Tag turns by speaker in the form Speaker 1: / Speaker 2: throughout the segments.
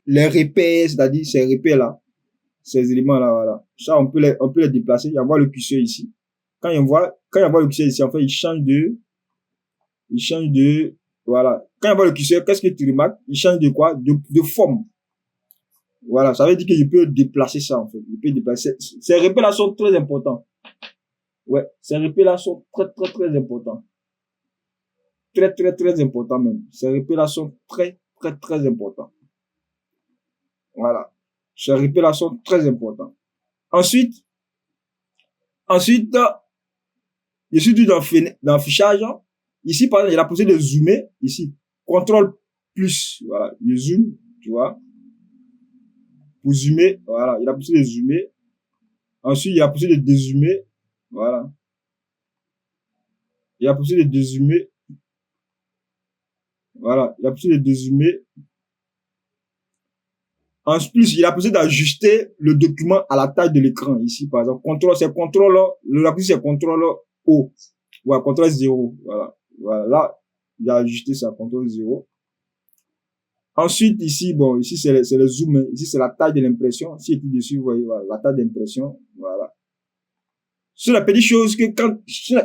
Speaker 1: les repères, c'est-à-dire ces repères-là, ces éléments-là, voilà. Ça, on peut les déplacer. Il y a le curseur ici. Quand il voit le curseur ici, en fait, il change de, voilà. Quand il voit le curseur, qu'est-ce que tu remarques? Il change de quoi? De forme. Voilà. Ça veut dire que je peux déplacer ça, en fait. Je peux déplacer. Ces repères-là sont très importants. Ouais. Ces repères-là sont très, très, très importants. Très, très, très importants même. Ces repères-là sont très, très, très importants. Voilà. Ces repères-là sont très importants. Ensuite, je suis tout dans le fichage. Ici, par exemple, il a posé de zoomer. Ici, contrôle plus. Voilà. Je zoom, tu vois. Pour zoomer, voilà. Il a posé de zoomer. Ensuite, il a posé de dézoomer. Voilà. Il a posé de dézoomer. Voilà. Il a posé de dézoomer. En plus, il a posé d'ajuster le document à la taille de l'écran. Ici, par exemple, contrôle, c'est contrôle, le lapis, c'est contrôle O. Ouais, contrôle 0. Voilà. Voilà. Là, il a ajusté ça, contrôle 0. Ensuite, ici, bon, ici, c'est le zoom. Hein. Ici, c'est la taille de l'impression. Si tu dessus, vous voyez, voilà, la taille d'impression. Voilà. C'est la petite chose que c'est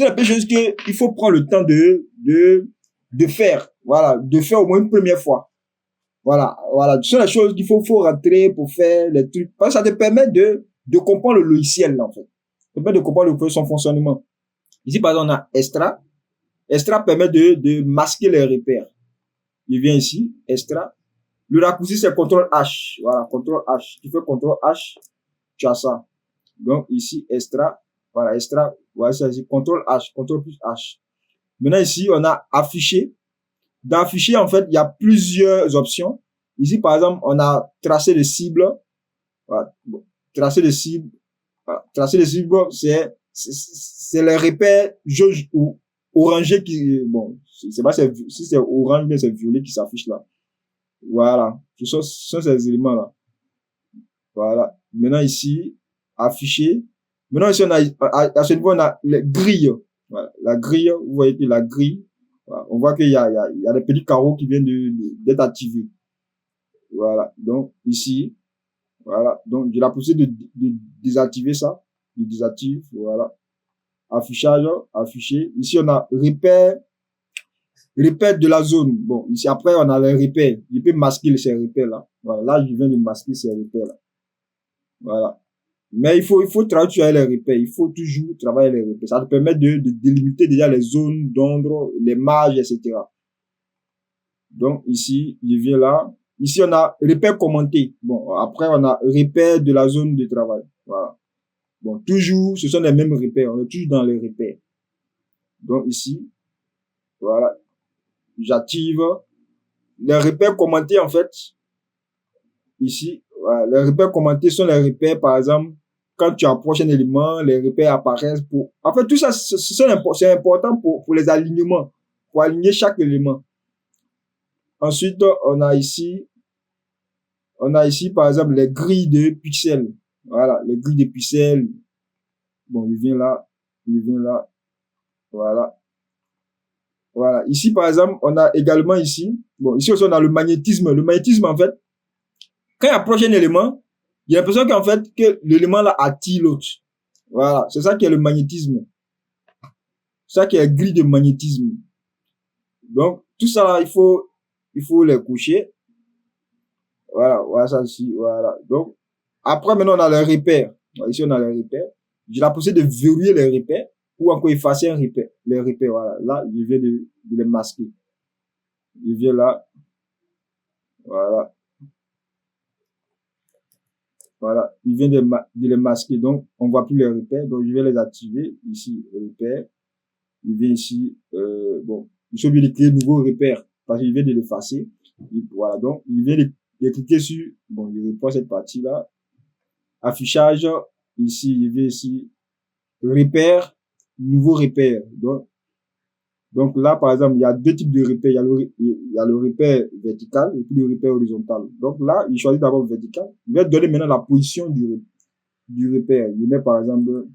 Speaker 1: la petite chose que il faut prendre le temps de faire. Voilà. De faire au moins une première fois. Voilà. Voilà. Ce sont les choses qu'il faut rentrer pour faire les trucs. Parce que ça te permet de comprendre le logiciel, là, en fait. Ça te permet de comprendre son fonctionnement. Ici, par exemple, on a Extra. Extra permet de masquer les repères. Il vient ici, Extra. Le raccourci, c'est CTRL H. Voilà, CTRL H. Tu fais CTRL H, tu as ça. Donc, ici, Extra. Voilà, Extra. Voilà, ça ici, CTRL H, CTRL plus H. Maintenant, ici, on a Afficher. Dans Afficher, en fait, il y a plusieurs options. Ici, par exemple, on a tracé de cible. Voilà. Bon. Tracé de cible. Voilà. Tracé de cible, c'est les repères jauge ou orangé qui, bon, c'est pas si c'est orange, mais c'est violet qui s'affiche là. Voilà. Ce sont ces éléments-là. Voilà. Maintenant, ici, afficher. Maintenant, ici, à ce niveau, on a les grilles. Voilà. La grille, vous voyez que la grille, voilà. On voit qu'il y a des petits carreaux qui viennent d'être activés. Voilà. Donc, ici, voilà. Donc, je la poussé de désactiver ça. Je désactive. Voilà. Affichage, afficher. Ici, on a repère de la zone. Bon, ici, après, on a les repères. Je peux masquer ces repères-là. Voilà. Là, je viens de masquer ces repères-là. Voilà. Mais il faut travailler sur les repères. Il faut toujours travailler les repères. Ça te permet de délimiter déjà les zones d'ombre, les marges, etc. Donc, ici, je viens là. Ici, on a repères commentés. Bon, après, on a repères de la zone de travail. Voilà. Bon, toujours, ce sont les mêmes repères. On est toujours dans les repères. Donc, ici, voilà. J'active. Les repères commentés, en fait, ici, voilà, les repères commentés sont les repères, par exemple, quand tu approches un élément, les repères apparaissent pour... En fait, tout ça, c'est important pour les alignements, pour aligner chaque élément. Ensuite, on a ici, par exemple, les grilles de pixels. Voilà, les grilles de pixels. Bon, il vient là. Voilà. Voilà. Ici, par exemple, on a également ici, bon, ici aussi, on a le magnétisme. Le magnétisme, en fait, quand il approche un élément, il y a l'impression qu'en fait, que l'élément là attire l'autre. Voilà. C'est ça qui est le magnétisme. C'est ça qui est la grille de magnétisme. Donc, tout ça là, il faut les coucher. Voilà. Voilà, ça ici. Voilà. Donc, après, maintenant, on a les repères. Ici, on a les repères. J'ai la possibilité de verrouiller les repères ou encore effacer un repère. Les repères, voilà. Là, je viens de les masquer. Je viens là. Voilà. Voilà. Il vient de les masquer. Donc, on voit plus les repères. Donc, je vais les activer. Ici, repères. Il vient ici, bon, je suis obligé de créer de nouveaux repères parce qu'il vient de l'effacer. Voilà. Donc, il vient de cliquer sur, bon, je reprends cette partie-là. Affichage. Ici, il vient ici. Repère. Nouveau repère. Donc là, par exemple, il y a deux types de repères. Il y a le repère vertical et puis le repère horizontal. Donc là, il choisit d'abord vertical. Il va donner maintenant la position du repère. Il met par exemple